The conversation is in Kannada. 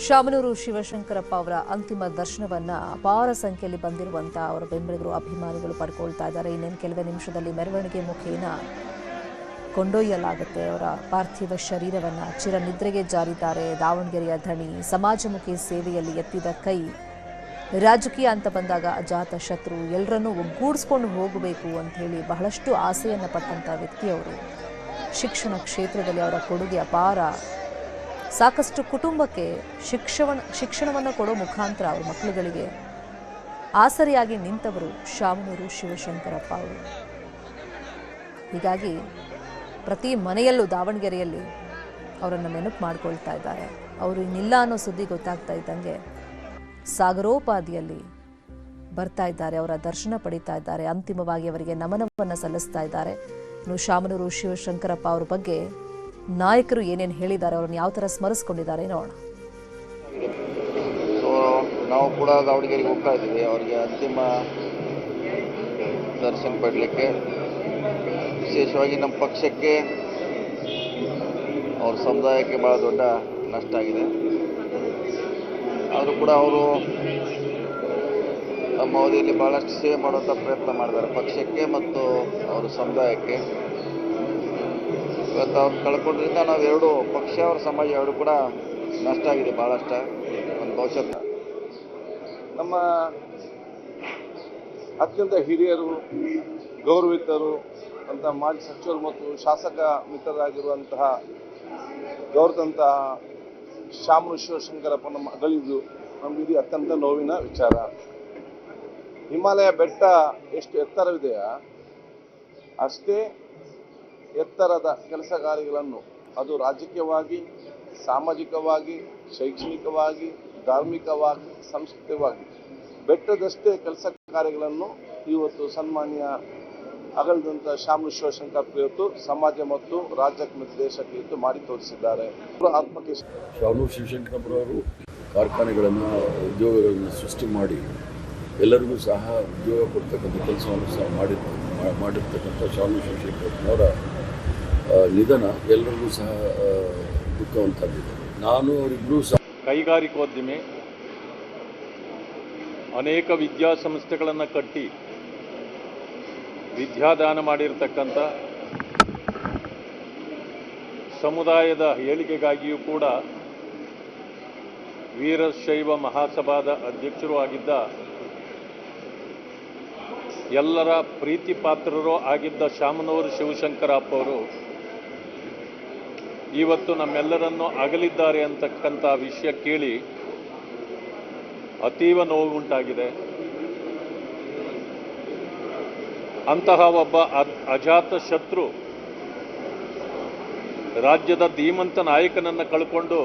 ಶಾಮನೂರು ಶಿವಶಂಕರಪ್ಪ ಅವರ ಅಂತಿಮ ದರ್ಶನವನ್ನ ಅಪಾರ ಸಂಖ್ಯೆಯಲ್ಲಿ ಬಂದಿರುವಂತಹ ಅವರ ಬೆಂಬಲಿಗರು ಅಭಿಮಾನಿಗಳು ಪಡ್ಕೊಳ್ತಾ ಇದ್ದಾರೆ. ಇನ್ನೇನು ಕೆಲವೇ ನಿಮಿಷದಲ್ಲಿ ಮೆರವಣಿಗೆ ಮುಖೇನ ಕೊಂಡೊಯ್ಯಲಾಗುತ್ತೆ ಅವರ ಪಾರ್ಥಿವ ಶರೀರವನ್ನ. ಚಿರನಿದ್ರೆಗೆ ಜಾರಿದ್ದಾರೆ ದಾವಣಗೆರೆಯ ಧಣಿ. ಸಮಾಜಮುಖಿ ಸೇವೆಯಲ್ಲಿ ಎತ್ತಿದ ಕೈ. ರಾಜಕೀಯ ಅಂತ ಬಂದಾಗ ಅಜಾತ ಶತ್ರು, ಎಲ್ಲರನ್ನೂ ಒಗ್ಗೂಡಿಸ್ಕೊಂಡು ಹೋಗಬೇಕು ಅಂತ ಹೇಳಿ ಬಹಳಷ್ಟು ಆಸೆಯನ್ನು ಪಟ್ಟಂತ ವ್ಯಕ್ತಿಯವರು. ಶಿಕ್ಷಣ ಕ್ಷೇತ್ರದಲ್ಲಿ ಅವರ ಕೊಡುಗೆ ಅಪಾರ. ಸಾಕಷ್ಟು ಕುಟುಂಬಕ್ಕೆ ಶಿಕ್ಷಣವನ್ನು ಕೊಡೋ ಮುಖಾಂತರ ಅವರ ಮಕ್ಕಳುಗಳಿಗೆ ಆಸರೆಯಾಗಿ ನಿಂತವರು ಶಾಮನೂರು ಶಿವಶಂಕರಪ್ಪ ಅವರು. ಹೀಗಾಗಿ ಪ್ರತಿ ಮನೆಯಲ್ಲೂ ದಾವಣಗೆರೆಯಲ್ಲಿ ಅವರನ್ನು ನೆನಪು ಮಾಡ್ಕೊಳ್ತಾ ಇದ್ದಾರೆ. ಅವರು ಇನ್ನಿಲ್ಲ ಅನ್ನೋ ಸುದ್ದಿ ಗೊತ್ತಾಗ್ತಾ ಇದ್ದಂಗೆ ಸಾಗರೋಪಾದಿಯಲ್ಲಿ ಬರ್ತಾ ಇದ್ದಾರೆ, ಅವರ ದರ್ಶನ ಪಡಿತಾ ಇದ್ದಾರೆ. ಅಂತಿಮವಾಗಿ ಅವರಿಗೆ ನಮನವನ್ನು ಸಲ್ಲಿಸ್ತಾ ಇದ್ದಾರೆ. ಇನ್ನು ಶಾಮನೂರು ಶಿವಶಂಕರಪ್ಪ ಅವರ ಬಗ್ಗೆ ನಾಯಕರು ಏನೇನು ಹೇಳಿದ್ದಾರೆ, ಅವ್ರನ್ನ ಯಾವ ಥರ ಸ್ಮರಿಸ್ಕೊಂಡಿದ್ದಾರೆ ನೋಡೋಣ. ನಾವು ಕೂಡ ದಾವಣಗೆರೆಗೆ ಹೋಗ್ತಾ ಇದ್ದೀವಿ ಅವರಿಗೆ ಅಂತಿಮ ದರ್ಶನ ಪಡಲಿಕ್ಕೆ. ವಿಶೇಷವಾಗಿ ನಮ್ಮ ಪಕ್ಷಕ್ಕೆ, ಅವ್ರ ಸಮುದಾಯಕ್ಕೆ ಭಾಳ ದೊಡ್ಡ ನಷ್ಟ ಆಗಿದೆ. ಆದರೂ ಕೂಡ ಅವರು ತಮ್ಮ ಅವಧಿಯಲ್ಲಿ ಭಾಳಷ್ಟು ಸೇವೆ ಮಾಡುವಂಥ ಪ್ರಯತ್ನ ಮಾಡಿದ್ದಾರೆ ಪಕ್ಷಕ್ಕೆ ಮತ್ತು ಅವರ ಸಮುದಾಯಕ್ಕೆ. ಇವತ್ತು ಅವ್ರು ಕಳ್ಕೊಂಡ್ರಿಂದ ನಾವು ಎರಡು ಪಕ್ಷ ಅವ್ರ ಸಮಾಜ ಎರಡು ಕೂಡ ನಷ್ಟ ಆಗಿದೆ ಭಾಳಷ್ಟು. ಒಂದು ಭವಿಷ್ಯದ ನಮ್ಮ ಅತ್ಯಂತ ಹಿರಿಯರು, ಗೌರವಿತರು ಅಂತ ಮಾಜಿ ಸಚಿವರು ಮತ್ತು ಶಾಸಕ ಮಿತ್ರರಾಗಿರುವಂತಹ ಗೌರವಂತಹ ಶಾಮನೂರು ಶಿವಶಂಕರಪ್ಪನ ಅಗಲಿದ್ದು ನಮಗೆ ಅತ್ಯಂತ ನೋವಿನ ವಿಚಾರ. ಹಿಮಾಲಯ ಬೆಟ್ಟ ಎಷ್ಟು ಎತ್ತರವಿದೆಯೋ ಅಷ್ಟೇ ಎತ್ತರದ ಕೆಲಸ ಕಾರ್ಯಗಳನ್ನು ಅದು ರಾಜಕೀಯವಾಗಿ, ಸಾಮಾಜಿಕವಾಗಿ, ಶೈಕ್ಷಣಿಕವಾಗಿ, ಧಾರ್ಮಿಕವಾಗಿ, ಸಾಂಸ್ಕೃತಿಕವಾಗಿ ಬೆಟ್ಟದಷ್ಟೇ ಕೆಲಸ ಕಾರ್ಯಗಳನ್ನು ಇವತ್ತು ಸನ್ಮಾನ್ಯ ಅಗಲಿದಂಥ ಶಾಮನೂರು ಶಿವಶಂಕರಪ್ಪ ಇವತ್ತು ಸಮಾಜ ಮತ್ತು ರಾಜ್ಯಕ್ಕೆ ಮತ್ತು ದೇಶಕ್ಕೆ ಇವತ್ತು ಮಾಡಿ ತೋರಿಸಿದ್ದಾರೆ. ಆತ್ಮಕ್ಕೆ ಶಾಮನೂರು ಶಿವಶಂಕರಪ್ಪರವರು ಕಾರ್ಖಾನೆಗಳನ್ನು, ಉದ್ಯೋಗಗಳನ್ನು ಸೃಷ್ಟಿ ಮಾಡಿ ಎಲ್ಲರಿಗೂ ಸಹ ಉದ್ಯೋಗ ಕೊಡ್ತಕ್ಕಂಥ ಕೆಲಸವನ್ನು ಸಹ ಮಾಡಿರ್ತಕ್ಕಂಥ ಶಾಮನೂರು ಶಿವಶಂಕರಪ್ಪನವರ ನಿಧನ ಎಲ್ಲರಿಗೂ ಸಹ ದುಃಖವಂತಾಗಿದೆ. ನಾನು ಅವರಿಬ್ಬರೂ ಸಹ ಕೈಗಾರಿಕೋದ್ಯಮಿ, ಅನೇಕ ವಿದ್ಯಾಸಂಸ್ಥೆಗಳನ್ನು ಕಟ್ಟಿ ವಿದ್ಯಾದಾನ ಮಾಡಿರ್ತಕ್ಕಂಥ, ಸಮುದಾಯದ ಏಳಿಗೆಗಾಗಿಯೂ ಕೂಡ ವೀರಶೈವ ಮಹಾಸಭಾದ ಅಧ್ಯಕ್ಷರೂ ಆಗಿದ್ದ, ಎಲ್ಲರ ಪ್ರೀತಿ ಪಾತ್ರರೂ ಆಗಿದ್ದ ಶಾಮನೂರು ಶಿವಶಂಕರಪ್ಪ ಅವರು ಇವತ್ತು ನಮ್ಮೆಲ್ಲರನ್ನು ಅಗಲಿದ್ದಾರೆ ಅಂತಕ್ಕಂಥ ವಿಷಯ ಕೇಳಿ ಅತೀವ ನೋವು ಉಂಟಾಗಿದೆ. ಅಂತಹ ಒಬ್ಬ ಅಜಾತ ಶತ್ರು, ರಾಜ್ಯದ ಧೀಮಂತ ನಾಯಕನನ್ನು ಕಳ್ಕೊಂಡು